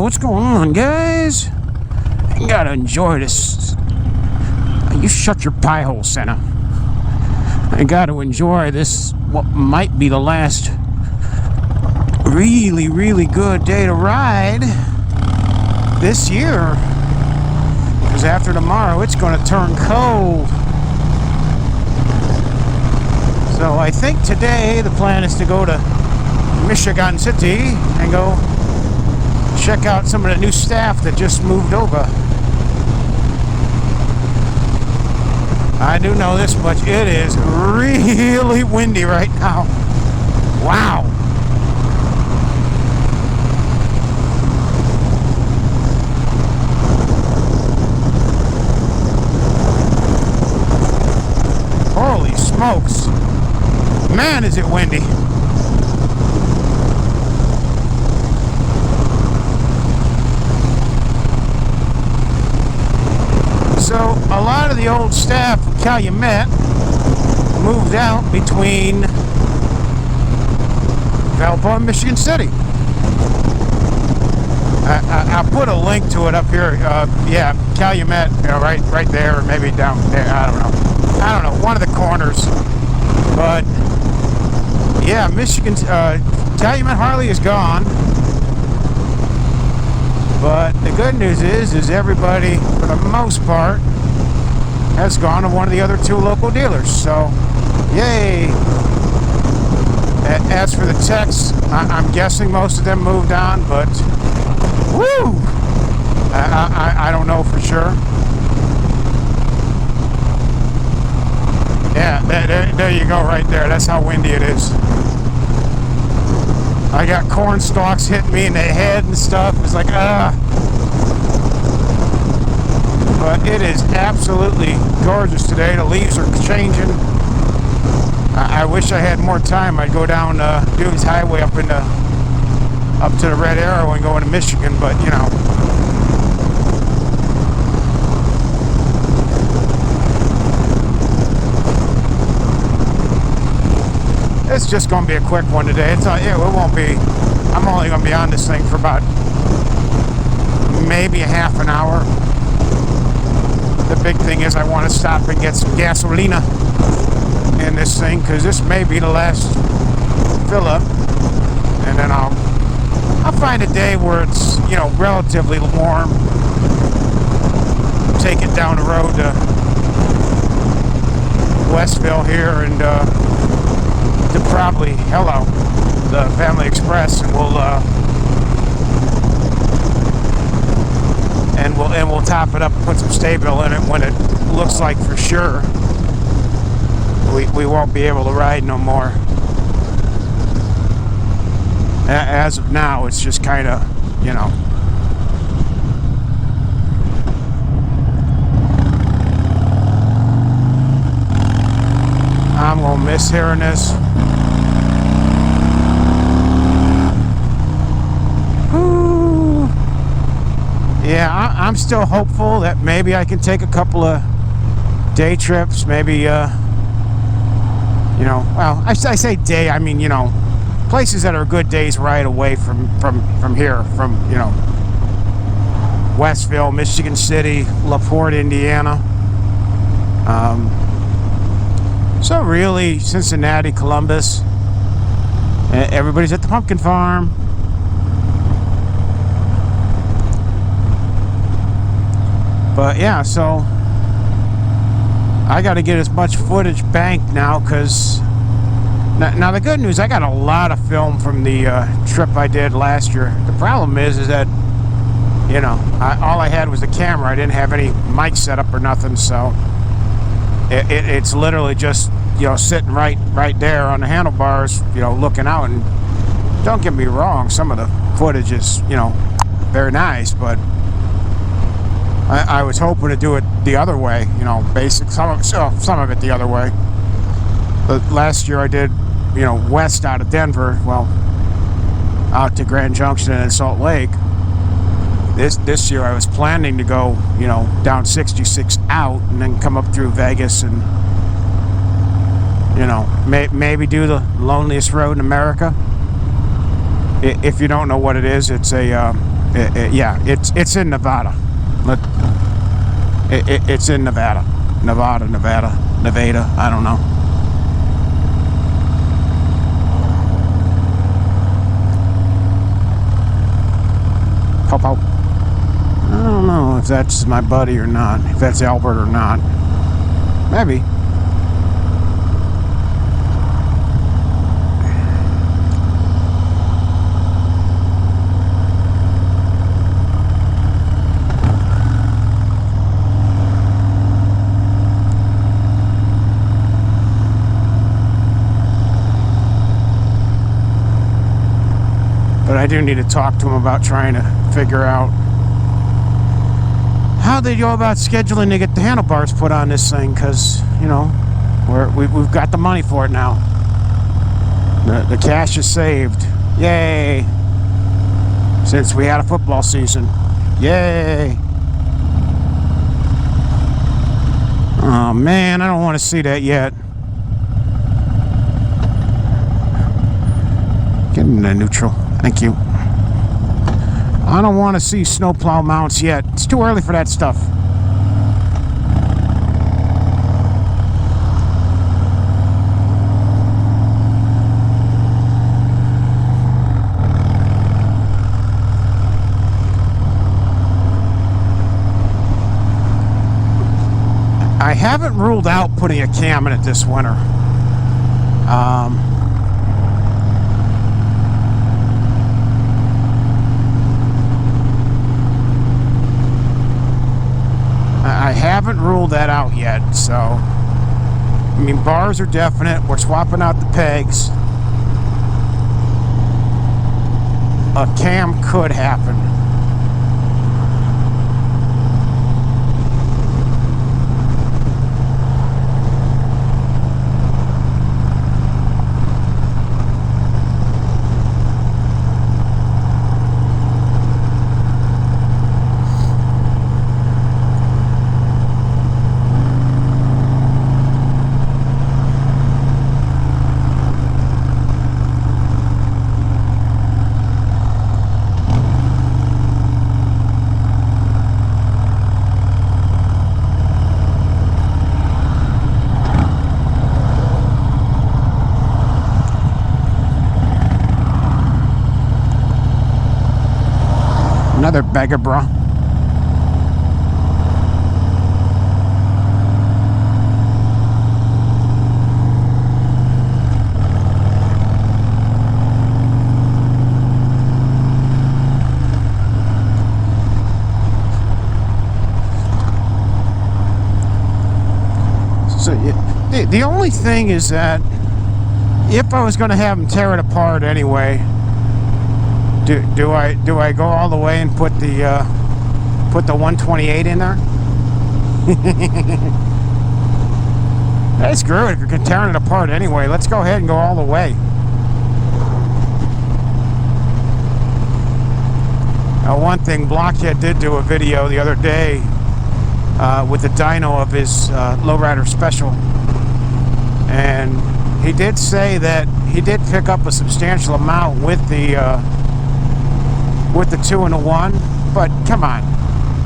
what's going on, guys? You gotta enjoy this. You shut your pie hole, Senna. I gotta enjoy this, what might be the last really, really good day to ride this year. Because after tomorrow, it's gonna turn cold. So I think today the plan is to go to Michigan City and go check out some of the new staff that just moved over. I do know this much, it is really windy right now. Wow. Holy smokes. Man, is it windy. So, a lot of the old staff from Calumet moved out between Valpo and Michigan City. I'll put a link to it up here. Yeah, Calumet, right there, or maybe down there. I don't know. One of the corners. But yeah, Calumet Harley is gone. But the good news is everybody, for the most part, has gone to one of the other two local dealers. So, yay! As for the techs, I'm guessing most of them moved on, but woo! I don't know for sure. Yeah, there you go, right there. That's how windy it is. I got corn stalks hitting me in the head and stuff. It's like, But it is absolutely gorgeous today. The leaves are changing. I wish I had more time. I'd go down Dewey's Highway up to the Red Arrow and go into Michigan, but you know. It's just going to be a quick one today. It won't be. I'm only going to be on this thing for about maybe a half an hour. The big thing is I want to stop and get some gasolina in this thing, because this may be the last fill up, and then I'll find a day where it's, you know, relatively warm. Take it down the road to Westville here and to probably the Family Express, and we'll top it up and put some Sta-Bil in it when it looks like for sure we won't be able to ride no more. As of now, it's just kind of, you know. I'm gonna miss hearing this. Ooh. Yeah, I'm still hopeful that maybe I can take a couple of day trips. Maybe, you know, well, I say day, I mean, you know, places that are good days right away from here, from, you know, Westville, Michigan City, LaPorte, Indiana. So really, Cincinnati, Columbus, everybody's at the pumpkin farm. But yeah, so I got to get as much footage banked now, because now the good news, I got a lot of film from the trip I did last year. The problem is that, you know, all I had was the camera. I didn't have any mic set up or nothing, so it's literally just, you know, sitting right there on the handlebars, you know, looking out. And don't get me wrong, some of the footage is, you know, very nice, but I was hoping to do it the other way, you know, some of it the other way. But last year I did, you know, west out of Denver, well, out to Grand Junction and Salt Lake. This year I was planning to go, you know, down 66 out and then come up through Vegas and, you know, maybe do the loneliest road in America. If you don't know what it is, it's Yeah, it's in Nevada. It's in Nevada. Nevada. I don't know. Pop. I don't know if that's my buddy or not. If that's Albert or not. Maybe. But I do need to talk to him about trying to figure out how they go about scheduling to get the handlebars put on this thing, because, you know, we've got the money for it now. The cash is saved. Yay! Since we had a football season. Yay! Oh man, I don't want to see that yet. Get into neutral. Thank you. I don't want to see snowplow mounts yet. It's too early for that stuff. I haven't ruled out putting a cam in it this winter. I haven't ruled that out yet, so I mean, bars are definite. We're swapping out the pegs. A cam could happen. Another beggar, bro. So the only thing is that if I was going to have them tear it apart anyway, do I go all the way and put the 128 in there? Hey, screw it. If you're tearing it apart anyway, let's go ahead and go all the way. Now, one thing, Blockhead did do a video the other day with the dyno of his lowrider special, and he did say that he did pick up a substantial amount with the 2-in-1, but come on,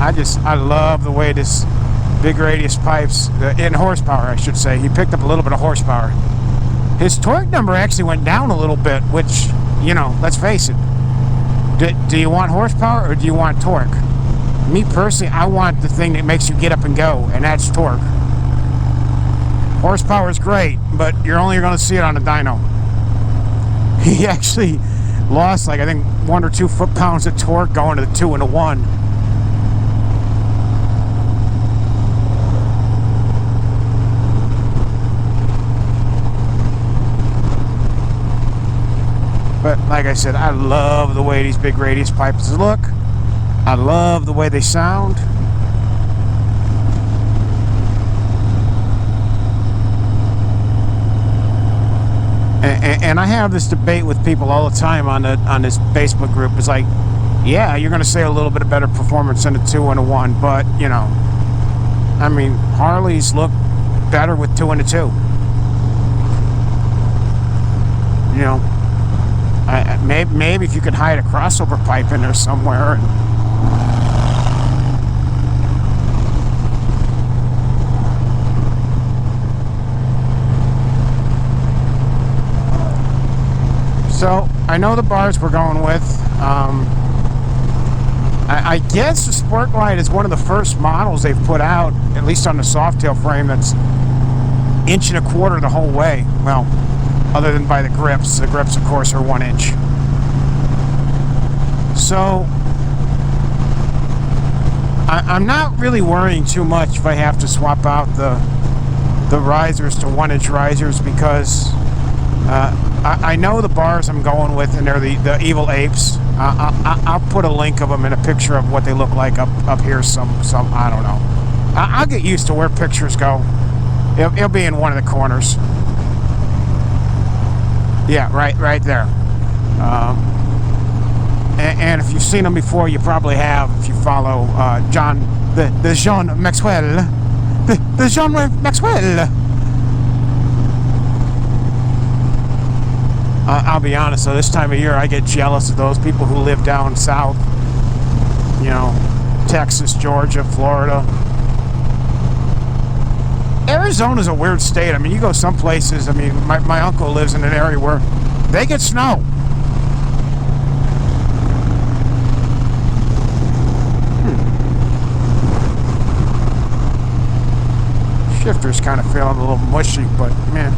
I love the way this big radius pipes in horsepower, I should say. He picked up a little bit of horsepower. His torque number actually went down a little bit, which, you know, let's face it. Do you want horsepower or do you want torque? Me personally, I want the thing that makes you get up and go, and that's torque. Horsepower is great, but you're only going to see it on a dyno. He actually lost, like, I think 1 or 2 foot-pounds of torque going to the 2-in-1. But like I said, I love the way these big radius pipes look. I love the way they sound. And I have this debate with people all the time on this Facebook group. It's like, yeah, you're going to say a little bit of better performance in a 2-in-1, but, you know, I mean, Harleys look better with 2-in-2. You know, Maybe if you could hide a crossover pipe in there somewhere. So, I know the bars we're going with. I guess the Sport Glide is one of the first models they've put out, at least on the softail frame, that's 1.25 inches the whole way. Well, other than by the grips. The grips, of course, are 1 inch. So, I'm not really worrying too much if I have to swap out the risers to 1 inch risers, because I know the bars I'm going with, and they're the Evil Apes. I'll put a link of them and a picture of what they look like up here. Some I don't know. I'll get used to where pictures go. It'll be in one of the corners. Yeah, right there. And if you've seen them before, you probably have. If you follow the Jean Maxwell, the Jean Maxwell. I'll be honest, so this time of year I get jealous of those people who live down south. You know, Texas, Georgia, Florida. Arizona's a weird state. I mean, you go some places, I mean, my uncle lives in an area where they get snow. Shifter's kind of feeling a little mushy, but man.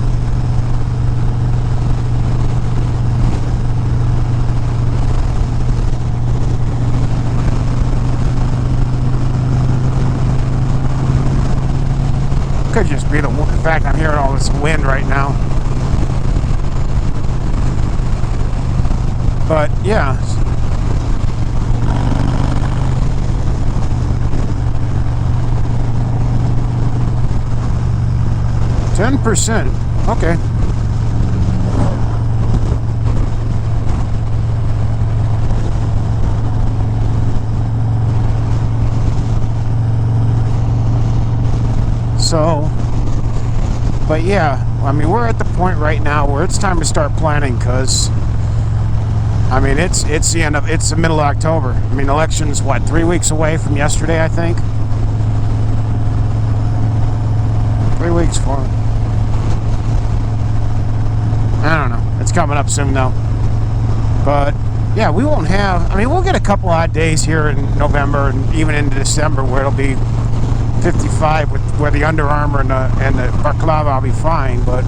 Could just be the fact I'm hearing all this wind right now. But yeah. %. Okay. So, but yeah, I mean, we're at the point right now where it's time to start planning, because I mean, it's the middle of October. I mean, election's what, 3 weeks away from yesterday, I think. 3 weeks for it. I don't know. It's coming up soon though. But yeah, we won't have. I mean, we'll get a couple odd days here in November and even into December where it'll be 55 with where the Under Armour and the Balaclava, I'll be fine, but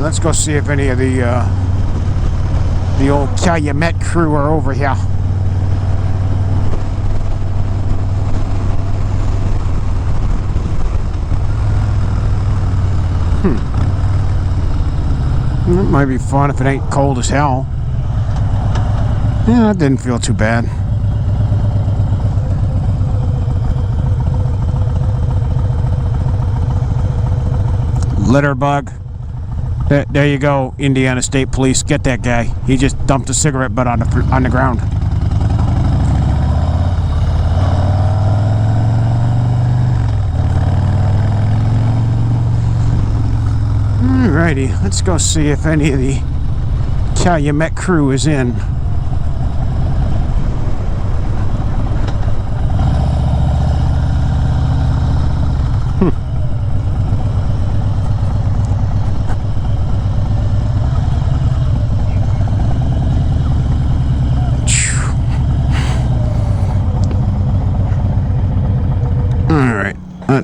let's go see if any of the old Calumet crew are over here. That might be fun if it ain't cold as hell. Yeah, that didn't feel too bad. Litter bug. There you go, Indiana State Police. Get that guy. He just dumped a cigarette butt on the ground. Alrighty, let's go see if any of the Calumet crew is in.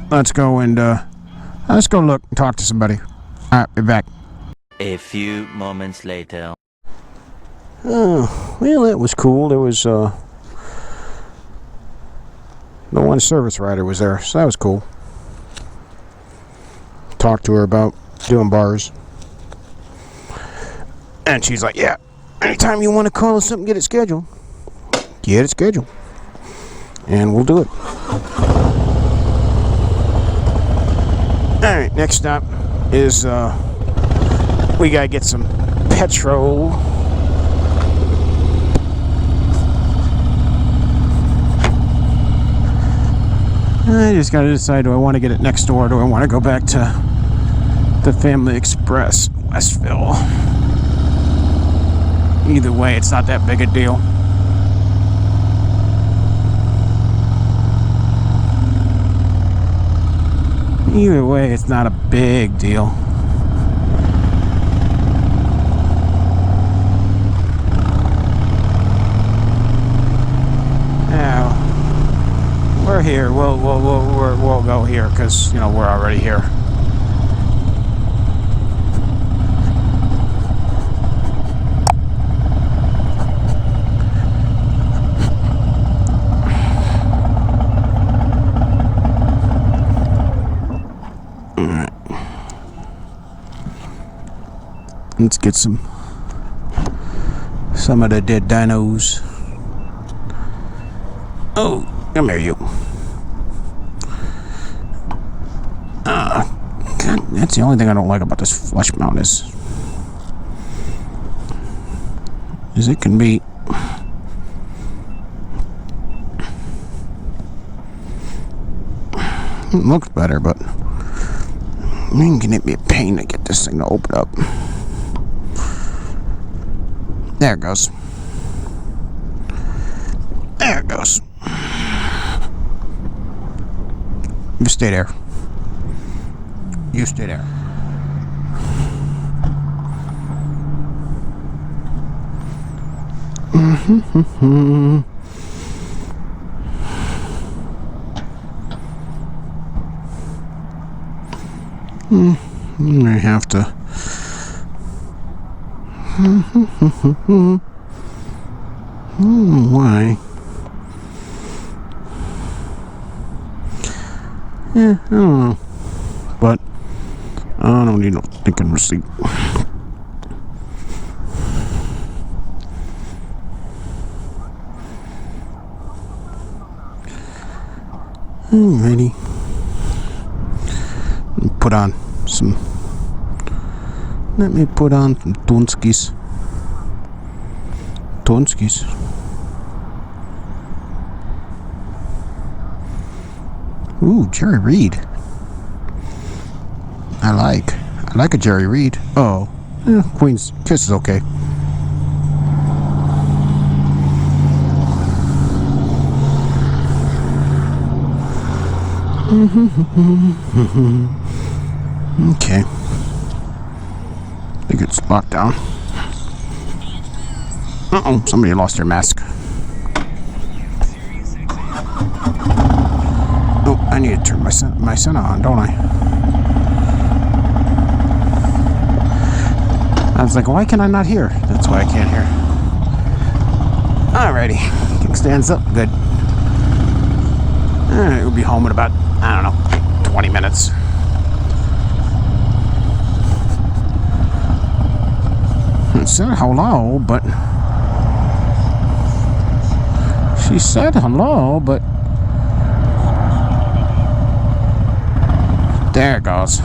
Let's go and let's go look and talk to somebody. Alright, be back. A few moments later. Oh, well, that was cool. There was the one service rider was there, so that was cool. Talked to her about doing bars, and she's like, "Yeah, anytime you want to call us something, get it scheduled. Get it scheduled." and we'll do it. Alright, next stop is we gotta get some petrol. I just gotta decide, do I want to get it next door or do I want to go back to the Family Express, Westville? Either way, it's not that big a deal. Either way, it's not a big deal. Now, we're here. We'll go here because, you know, we're already here. Let's get some of the dead dinos. Oh, come here, you. God, that's the only thing I don't like about this flush mount is it can be it looks better, but can it be a pain to get this thing to open up? There it goes. There it goes. You stay there. You stay there. I have to. Why? Yeah, I don't know. But I don't need no stinking receipt. Alrighty. Let me put on some Tonskis. Ooh, Jerry Reed. I like a Jerry Reed. Oh, yeah, Queen's Kiss is okay. Okay. I think it's locked down. Uh-oh, somebody lost their mask. Oh, I need to turn my center on, don't I? I was like, why can I not hear? That's why I can't hear. Alrighty. Kickstands up, good. Alright, we'll be home in about, I don't know, 20 minutes. It said hello, but... She said hello, but... There it goes.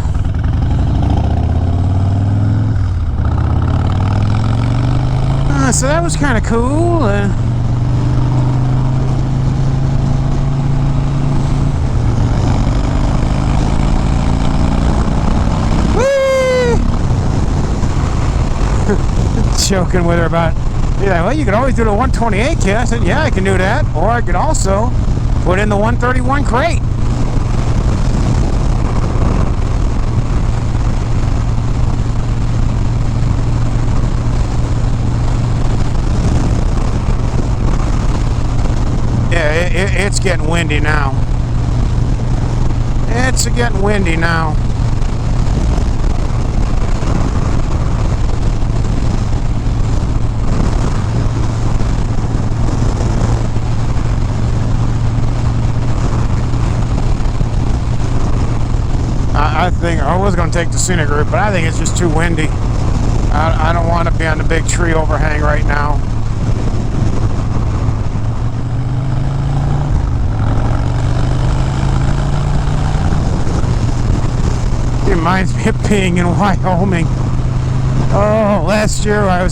So that was kind of cool. Joking with her about, yeah, well, you can always do the 128 kit. I said, yeah, I can do that. Or I could also put in the 131 crate. Yeah, it's getting windy now. It's getting windy now. I think I was going to take the scenic route, but I think it's just too windy. I don't want to be on the big tree overhang right now. reminds me of being in Wyoming. Oh, last year I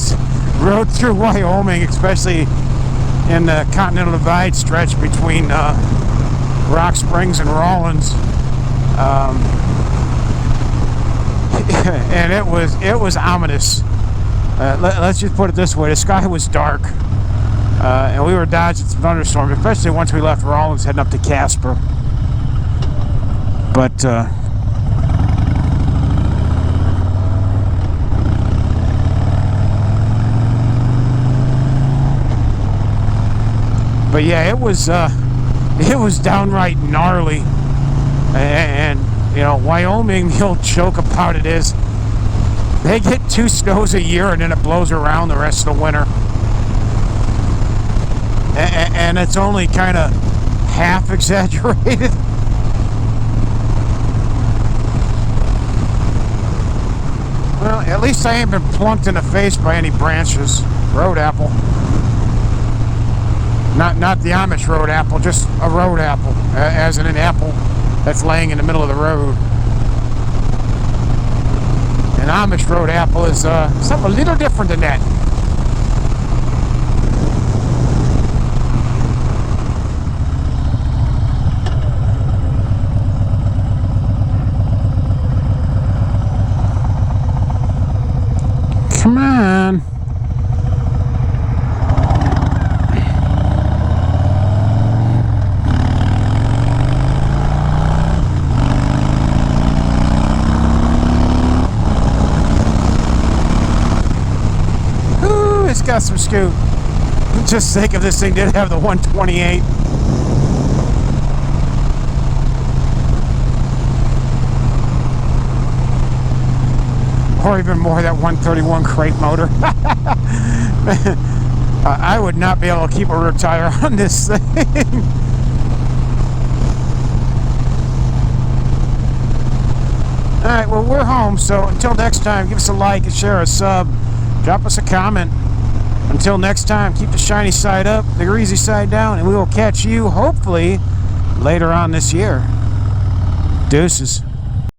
rode through Wyoming, especially in the Continental Divide stretch between Rock Springs and Rawlins, and it was ominous. Let's just put it this way: the sky was dark, and we were dodging some thunderstorms, especially once we left Rawlins heading up to Casper. But yeah, it was downright gnarly, and you know, Wyoming, the old joke about it is they get 2 snows a year and then it blows around the rest of the winter, and it's only kind of half exaggerated. Well, at least I ain't been plunked in the face by any branches. Road apple. Not the Amish road apple, just a road apple, as in an apple that's laying in the middle of the road. An Amish road apple is something a little different than that. Come on. It's got some scoot. Just think if this thing did have the 128. Or even more, that 131 crate motor. I would not be able to keep a rear tire on this thing. Alright, well, we're home, so until next time, give us a like, and share, a sub, drop us a comment. Until next time, keep the shiny side up, the greasy side down, and we will catch you, hopefully, later on this year. Deuces.